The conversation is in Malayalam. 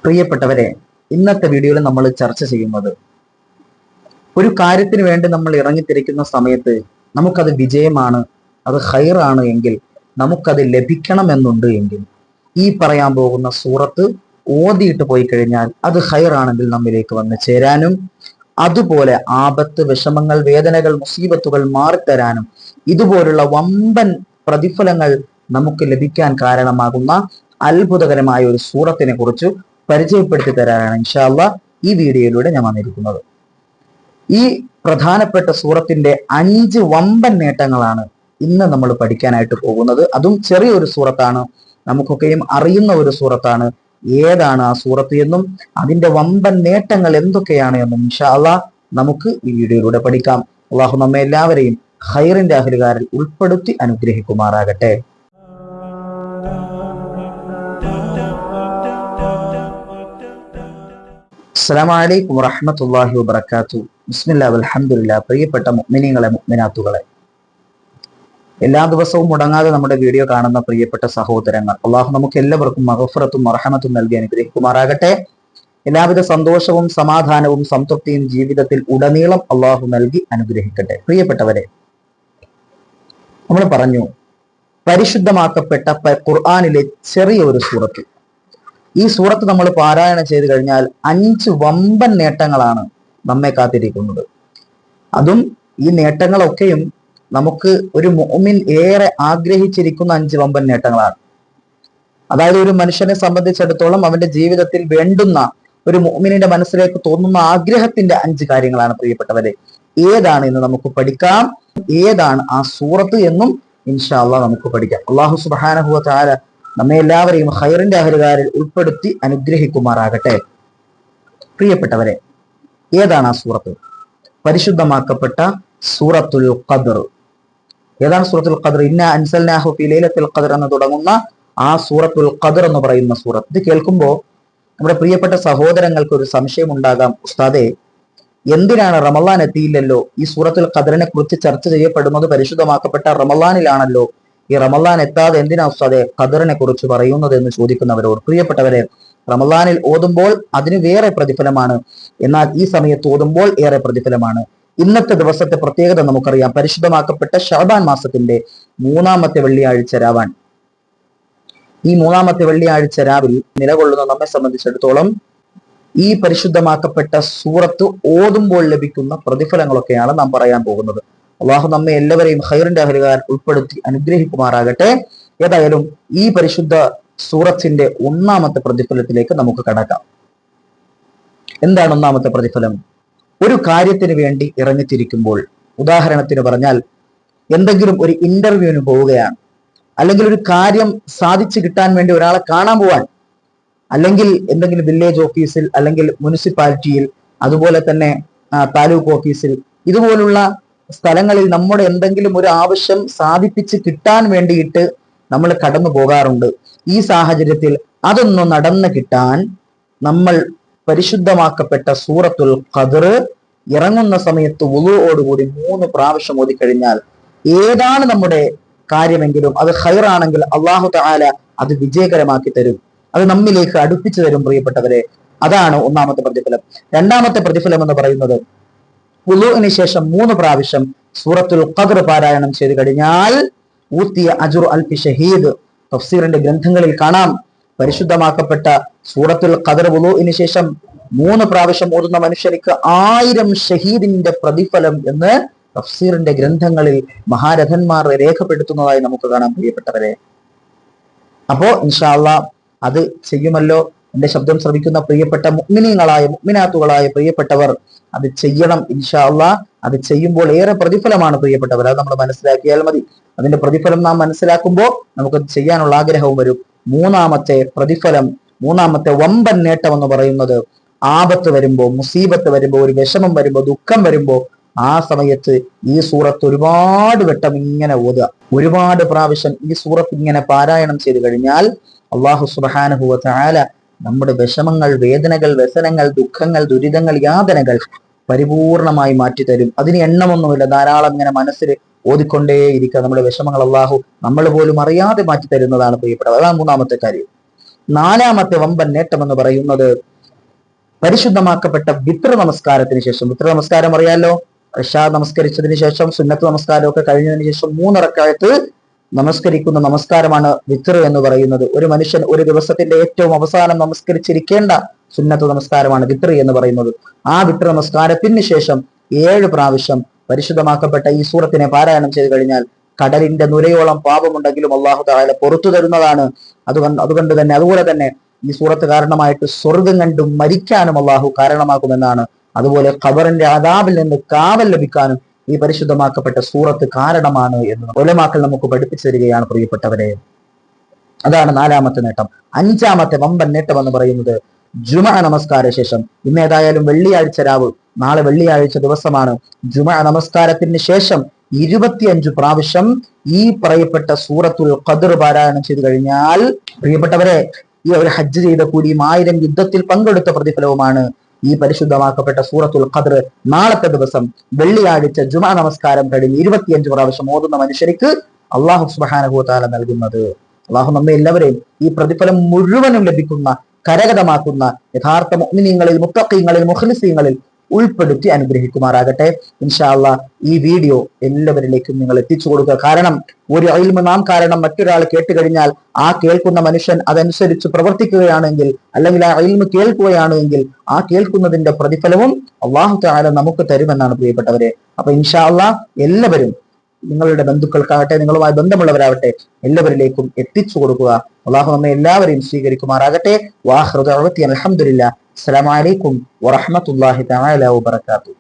പ്രിയപ്പെട്ടവരെ, ഇന്നത്തെ വീഡിയോയിൽ നമ്മൾ ചർച്ച ചെയ്യുന്നത് ഒരു കാര്യത്തിന് വേണ്ടി നമ്മൾ ഇറങ്ങിത്തിരിക്കുന്ന സമയത്ത് നമുക്കത് വിജയമാണ്, അത് ഖൈറാണ് എങ്കിൽ, നമുക്കത് ലഭിക്കണമെന്നുണ്ട് എങ്കിൽ ഈ പറയാൻ പോകുന്ന സൂറത്ത് ഓതിയിട്ട് പോയി കഴിഞ്ഞാൽ അത് ഖൈറാണെങ്കിൽ നമ്മിലേക്ക് വന്ന് ചേരാനും, അതുപോലെ ആപത്ത്, വിഷമങ്ങൾ, വേദനകൾ, മുസീബത്തുകൾ മാറിത്തരാനും ഇതുപോലുള്ള വമ്പൻ പ്രതിഫലങ്ങൾ നമുക്ക് ലഭിക്കാൻ കാരണമാകുന്ന അത്ഭുതകരമായ ഒരു സൂറത്തിനെ കുറിച്ച് പരിചയപ്പെടുത്തി തരാനാണ് ഇൻഷാ അല്ലാഹ് ഈ വീഡിയോയിലൂടെ ഞാൻ വന്നിരിക്കുന്നത്. ഈ പ്രധാനപ്പെട്ട സൂറത്തിന്റെ 5 വമ്പൻ നേട്ടങ്ങളാണ് ഇന്ന് നമ്മൾ പഠിക്കാനായിട്ട് പോകുന്നത്. അതും ചെറിയൊരു സൂറത്താണ്, നമുക്കൊക്കെയും അറിയുന്ന ഒരു സൂറത്താണ്. ഏതാണ് ആ സൂറത്ത് എന്നും അതിന്റെ വമ്പൻ നേട്ടങ്ങൾ എന്തൊക്കെയാണ് എന്നും ഇൻഷാ അല്ലാഹ് നമുക്ക് ഈ വീഡിയോയിലൂടെ പഠിക്കാം. അള്ളാഹു നമ്മെ എല്ലാവരെയും ഖൈറിന്റെ അഹ്ലുകാരിൽ ഉൾപ്പെടുത്തി അനുഗ്രഹിക്കുമാറാകട്ടെ. അസ്സലാമു അലൈക്കും വറഹ്മത്തുള്ളാഹി വബറകാതുഹു. ബിസ്മില്ലാഹി വൽഹംദുലില്ലാഹ്. പ്രിയപ്പെട്ട മുഅ്മിനീങ്ങളെ, മുഅ്മിനാത്തുകളെ, എല്ലാ ദിവസവും മുടങ്ങാതെ നമ്മുടെ വീഡിയോ കാണുന്ന പ്രിയപ്പെട്ട സഹോദരങ്ങൾ, അള്ളാഹു നമുക്ക് എല്ലാവർക്കും മഗ്ഫിറത്തും മർഹമത്തും നൽകി അനുഗ്രഹിക്കുമാറാകട്ടെ. എല്ലാവിധ സന്തോഷവും സമാധാനവും സംതൃപ്തിയും ജീവിതത്തിൽ ഉടനീളം അള്ളാഹു നൽകി അനുഗ്രഹിക്കട്ടെ. പ്രിയപ്പെട്ടവരെ, നമ്മൾ പറഞ്ഞു പരിശുദ്ധമാക്കപ്പെട്ട ഖുർആനിലെ ചെറിയൊരു സൂറത്ത്. ഈ സൂറത്ത് നമ്മൾ പാരായണം ചെയ്തു കഴിഞ്ഞാൽ 5 വമ്പൻ നേട്ടങ്ങളാണ് നമ്മെ കാത്തിരിക്കുന്നത്. അതും ഈ നേട്ടങ്ങളൊക്കെയും നമുക്ക് ഒരു മുഅ്മിൻ ഏറെ ആഗ്രഹിച്ചിരിക്കുന്ന 5 വമ്പൻ നേട്ടങ്ങളാണ്. അതായത് ഒരു മനുഷ്യനെ സംബന്ധിച്ചിടത്തോളം അവന്റെ ജീവിതത്തിൽ വേണ്ടുന്ന, ഒരു മുഅ്മിനിന്റെ മനസ്സിലേക്ക് തോന്നുന്ന ആഗ്രഹത്തിന്റെ 5 കാര്യങ്ങളാണ്. പ്രിയപ്പെട്ടവരെ, ഏതാണ് എന്ന് നമുക്ക് പഠിക്കാം. ഏതാണ് ആ സൂറത്ത് എന്നും ഇൻഷാ അല്ലാഹ് നമുക്ക് പഠിക്കാം. അല്ലാഹു സുബ്ഹാനഹു വ തആല നമ്മെ എല്ലാവരെയും ഖൈറിന്റെ അഹ്ലുകാരിൽ ഉൾപ്പെടുത്തി അനുഗ്രഹിക്കുമാറാകട്ടെ. പ്രിയപ്പെട്ടവരെ, ഏതാണ് ആ സൂറത്ത്? പരിശുദ്ധമാക്കപ്പെട്ട സൂറത്തുൽ ഖദ്ർ. ഏതാണ് സൂറത്തുൽ ഖദ്ർ? ഇന്നാ അൻസൽനാഹു ഫീ ലൈലത്തുൽ ഖദ്ർ എന്ന് തുടങ്ങുന്ന ആ സൂറത്തുൽ ഖദ്ർ എന്ന് പറയുന്ന സൂറത്ത്. ഇത് കേൾക്കുമ്പോൾ നമ്മുടെ പ്രിയപ്പെട്ട സഹോദരങ്ങൾക്ക് ഒരു സംശയം ഉണ്ടാകാം, ഉസ്താദേ, എന്തിനാണ് റമളാൻ എത്തിയില്ലല്ലോ, ഈ സൂറത്തുൽ ഖദ്റിനെ കുറിച്ച് ചർച്ച ചെയ്യപ്പെടുന്നത് പരിശുദ്ധമാക്കപ്പെട്ട റമളാനിലാണല്ലോ, ഈ റമളാൻ എത്താതെ എന്തിനാ ഉസ്താദേ ഖദ്റിനെ കുറിച്ച് പറയുന്നത് എന്ന് ചോദിക്കുന്നവരോട്, പ്രിയപ്പെട്ടവരെ, റമളാനിൽ ഓതുമ്പോൾ അതിന് വേറെ പ്രതിഫലമാണ്, എന്നാൽ ഈ സമയത്ത് ഓതുമ്പോൾ ഏറെ പ്രതിഫലമാണ്. ഇന്നത്തെ ദിവസത്തെ പ്രത്യേകത നമുക്കറിയാം. പരിശുദ്ധമാക്കപ്പെട്ട ശഅബാൻ മാസത്തിന്റെ 3-ാമത്തെ വെള്ളിയാഴ്ച രാവാൻ. ഈ 3-ാമത്തെ വെള്ളിയാഴ്ച രാവിൽ നിലകൊള്ളുന്ന നമ്മെ സംബന്ധിച്ചിടത്തോളം ഈ പരിശുദ്ധമാക്കപ്പെട്ട സൂറത്ത് ഓതുമ്പോൾ ലഭിക്കുന്ന പ്രതിഫലങ്ങളൊക്കെയാണ് നാം പറയാൻ പോകുന്നത്. അള്ളാഹു നമ്മെ എല്ലാവരെയും ഖൈറിന്റെ അഹ്ലുകാരിൽ ഉൾപ്പെടുത്തി അനുഗ്രഹിക്കുമാറാകട്ടെ. ഏതായാലും ഈ പരിശുദ്ധ സൂറത്തിന്റെ 1-ാമത്തെ പ്രതിഫലത്തിലേക്ക് നമുക്ക് കടക്കാം. എന്താണ് 1-ാമത്തെ പ്രതിഫലം? ഒരു കാര്യത്തിന് വേണ്ടി ഇറങ്ങിത്തിരിക്കുമ്പോൾ, ഉദാഹരണത്തിന് പറഞ്ഞാൽ എന്തെങ്കിലും ഒരു ഇന്റർവ്യൂവിന് പോവുകയാണ്, അല്ലെങ്കിൽ ഒരു കാര്യം സാധിച്ചു കിട്ടാൻ വേണ്ടി ഒരാളെ കാണാൻ പോവാൻ, അല്ലെങ്കിൽ എന്തെങ്കിലും വില്ലേജ് ഓഫീസിൽ, അല്ലെങ്കിൽ മുനിസിപ്പാലിറ്റിയിൽ, അതുപോലെ തന്നെ താലൂക്ക് ഓഫീസിൽ, ഇതുപോലുള്ള സ്ഥലങ്ങളിൽ നമ്മുടെ എന്തെങ്കിലും ഒരു ആവശ്യം സാധിപ്പിച്ച് കിട്ടാൻ വേണ്ടിയിട്ട് നമ്മൾ കടന്നു പോകാറുണ്ട്. ഈ സാഹചര്യത്തിൽ അതൊന്ന് നടന്നു കിട്ടാൻ നമ്മൾ പരിശുദ്ധമാക്കപ്പെട്ട സൂറത്തുൽ ഖദ്ർ ഇറങ്ങുന്ന സമയത്ത് വുളുഓടുകൂടി 3 പ്രാവശ്യം ഓതിക്കഴിഞ്ഞാൽ ഏതാണ് നമ്മുടെ കാര്യമെങ്കിലും അത് ഖൈറാണെങ്കിൽ അല്ലാഹു തആല അത് വിജയകരമാക്കി തരും, അത് നമ്മിലേക്ക് അടുപ്പിച്ചു തരും. പ്രിയപ്പെട്ടവരെ, അതാണ് 1-ാമത്തെ പ്രതിഫലം. 2-ാമത്തെ പ്രതിഫലം എന്ന് പറയുന്നത് വുളുഇന് ശേഷം 3 പ്രാവശ്യം സൂറത്തുൽ ഖദ്ർ പാരായണം ചെയ്തു കഴിഞ്ഞാൽ ഊത്തിയ അജ്റു അൽഫി ഷഹീദ്. തഫ്സീറിന്റെ ഗ്രന്ഥങ്ങളിൽ കാണാം, പരിശുദ്ധമാക്കപ്പെട്ട സൂറത്തുൽ ഖദ്ർ വുളുഇന് ശേഷം 3 പ്രാവശ്യം ഓതുന്ന മനുഷ്യർക്ക് 1000 ഷഹീദിന്റെ പ്രതിഫലം എന്ന് തഫ്സീറിന്റെ ഗ്രന്ഥങ്ങളിൽ മഹാരഥന്മാർ രേഖപ്പെടുത്തുന്നതായി നമുക്ക് കാണാം. പ്രിയപ്പെട്ടവരെ, അപ്പോ ഇൻഷാ അല്ലാഹ് അത് ചെയ്യുമല്ലോ. എന്റെ ശബ്ദം ശ്രവിക്കുന്ന പ്രിയപ്പെട്ട മുഅ്മിനീങ്ങളായ, മുഅ്മിനാത്തുകളായ പ്രിയപ്പെട്ടവർ അത് ചെയ്യണം. ഇൻഷാ അല്ലാഹ് അത് ചെയ്യുമ്പോൾ ഏറെ പ്രതിഫലമാണ് പ്രിയപ്പെട്ടവർ. അത് നമ്മൾ മനസ്സിലാക്കിയാൽ മതി. അതിന്റെ പ്രതിഫലം നാം മനസ്സിലാക്കുമ്പോൾ നമുക്കത് ചെയ്യാനുള്ള ആഗ്രഹവും വരും. 3-ാമത്തെ പ്രതിഫലം, 3-ാമത്തെ വമ്പൻ നേട്ടം എന്ന് പറയുന്നത്, ആപത്ത് വരുമ്പോ, മുസീബത്ത് വരുമ്പോ, ഒരു വിഷമം വരുമ്പോ, ദുഃഖം വരുമ്പോ, ആ സമയത്ത് ഈ സൂറത്ത് ഒരുപാട് വട്ടം ഇങ്ങനെ ഓതുക, ഒരുപാട് പ്രാവശ്യം ഈ സൂറത്ത് ഇങ്ങനെ പാരായണം ചെയ്തു കഴിഞ്ഞാൽ അല്ലാഹു സുബ്ഹാനഹു വ തആല നമ്മുടെ വിഷമങ്ങൾ, വേദനകൾ, വ്യസനങ്ങൾ, ദുഃഖങ്ങൾ, ദുരിതങ്ങൾ, യാതനകൾ പരിപൂർണമായി മാറ്റിത്തരും. അതിന് എണ്ണമൊന്നുമില്ല, ധാരാളം ഇങ്ങനെ മനസ്സിൽ ഓതിക്കൊണ്ടേയിരിക്കുക. നമ്മുടെ വിഷമങ്ങൾ അല്ലാഹു നമ്മൾ പോലും അറിയാതെ മാറ്റി തരുന്നതാണ് പ്രിയപ്പെട്ടത്. അതാണ് 3-ാമത്തെ കാര്യം. നാലാമത്തെ വമ്പൻ നേട്ടം എന്ന് പറയുന്നത് പരിശുദ്ധമാക്കപ്പെട്ട വിത്ര നമസ്കാരത്തിന് ശേഷം, വിത്ര നമസ്കാരം അറിയാലോ, ഇശാ നമസ്കരിച്ചതിന് ശേഷം സുന്നത്ത് നമസ്കാരം ഒക്കെ കഴിഞ്ഞതിന് ശേഷം 3 റക്അത്ത് നമസ്കരിക്കുന്ന നമസ്കാരമാണ് വിത്ര എന്ന് പറയുന്നത്. ഒരു മനുഷ്യൻ ഒരു ദിവസത്തിന്റെ ഏറ്റവും അവസാനം നമസ്കരിച്ചിരിക്കേണ്ട സുന്നത്ത് നമസ്കാരമാണ് വിത്ര എന്ന് പറയുന്നത്. ആ വിത്ര നമസ്കാരത്തിന് ശേഷം 7 പ്രാവശ്യം പരിശുദ്ധമാക്കപ്പെട്ട ഈ സൂറത്തിനെ പാരായണം ചെയ്തു കഴിഞ്ഞാൽ കടലിന്റെ നുരയോളം പാപമുണ്ടെങ്കിലും അള്ളാഹു തആല പുറത്തു തരുന്നതാണ്. അതുപോലെ തന്നെ ഈ സൂറത്ത് കാരണമായിട്ട് സ്വർഗം കണ്ടും മരിക്കാനും അള്ളാഹു കാരണമാക്കുമെന്നാണ്. അതുപോലെ ഖബറിന്റെ അദാബിൽ നിന്ന് കാവൽ ലഭിക്കാനും ഈ പരിശുദ്ധമാക്കപ്പെട്ട സൂറത്ത് കാരണമാണ് എന്ന് ഉലമാക്കൾ നമുക്ക് പഠിപ്പിച്ചു തരികയാണ് പ്രിയപ്പെട്ടവരെ. അതാണ് 4ാമത്തെ നേട്ടം. 5ാമത്തെ വമ്പൻ നേട്ടം എന്ന് പറയുന്നത് ജുമഅ നമസ്കാര ശേഷം, ഇന്ന് ഏതായാലും വെള്ളിയാഴ്ച രാവ്, നാളെ വെള്ളിയാഴ്ച ദിവസമാണ്. ജുമഅ നമസ്കാരത്തിന് ശേഷം 25 പ്രാവശ്യം ഈ പറയപ്പെട്ട സൂറത്തുൽ ഖദ്ർ പാരായണം ചെയ്തു കഴിഞ്ഞാൽ പ്രിയപ്പെട്ടവരെ, ഈ ഒരു ഹജ്ജ് ചെയ്ത കൂലിയും 1000 യുദ്ധത്തിൽ പങ്കെടുത്ത പ്രതിഫലവുമാണ് ഈ പരിശുദ്ധമാക്കപ്പെട്ട സൂറത്തുൽ ഖദ്ർ നാളത്തെ ദിവസം വെള്ളിയാഴ്ച ജുമഅ നമസ്കാരം കഴിഞ്ഞ് 25 പ്രാവശ്യം ഓതുന്ന മനുഷ്യർക്ക് അല്ലാഹു സുബ്ഹാനഹു വ തആല നൽകുന്നത്. അല്ലാഹു നമ്മെ എല്ലാവരെയും ഈ പ്രതിഫലം മുഴുവനും ലഭിക്കുന്ന, കരഗതമാക്കുന്ന യഥാർത്ഥ മുഅ്മിനീങ്ങളിൽ, മുത്തഖീങ്ങളിൽ, മുഖ്ലിസീങ്ങളിൽ ഉൾപ്പെടുത്തി അനുഗ്രഹിക്കുമാറാകട്ടെ. ഇൻഷാ അല്ലാഹ് ഈ വീഡിയോ എല്ലാവരിലേക്കും നിങ്ങൾ എത്തിച്ചു കൊടുക്കുക. കാരണം ഒരു ഇൽമ് നാം കാരണം മറ്റൊരാൾ കേട്ട് കഴിഞ്ഞാൽ ആ കേൾക്കുന്ന മനുഷ്യൻ അതനുസരിച്ച് പ്രവർത്തിക്കുകയാണെങ്കിൽ, അല്ലെങ്കിൽ ആ ഇൽമ് കേൾക്കുകയാണെങ്കിൽ ആ കേൾക്കുന്നതിന്റെ പ്രതിഫലവും അല്ലാഹു തആല നമുക്ക് തരുമെന്നാണ് പ്രിയപ്പെട്ടവരെ. അപ്പൊ ഇൻഷാ അല്ലാഹ് എല്ലാവരും നിങ്ങളുടെ ബന്ധുക്കൾക്കാകട്ടെ, നിങ്ങളുമായി ബന്ധമുള്ളവരാവട്ടെ, എല്ലാവരിലേക്കും എത്തിച്ചു കൊടുക്കുക. അല്ലാഹു നമ്മെ എല്ലാവരെയും സ്വീകരിക്കുമാറാകട്ടെ. വാഖിറു ദഅവതി അൽഹംദുലില്ലാഹ്. അസ്സലാമു അലൈക്കും വറഹ്മത്തുള്ളാഹി തആല വബറകാതുഹു.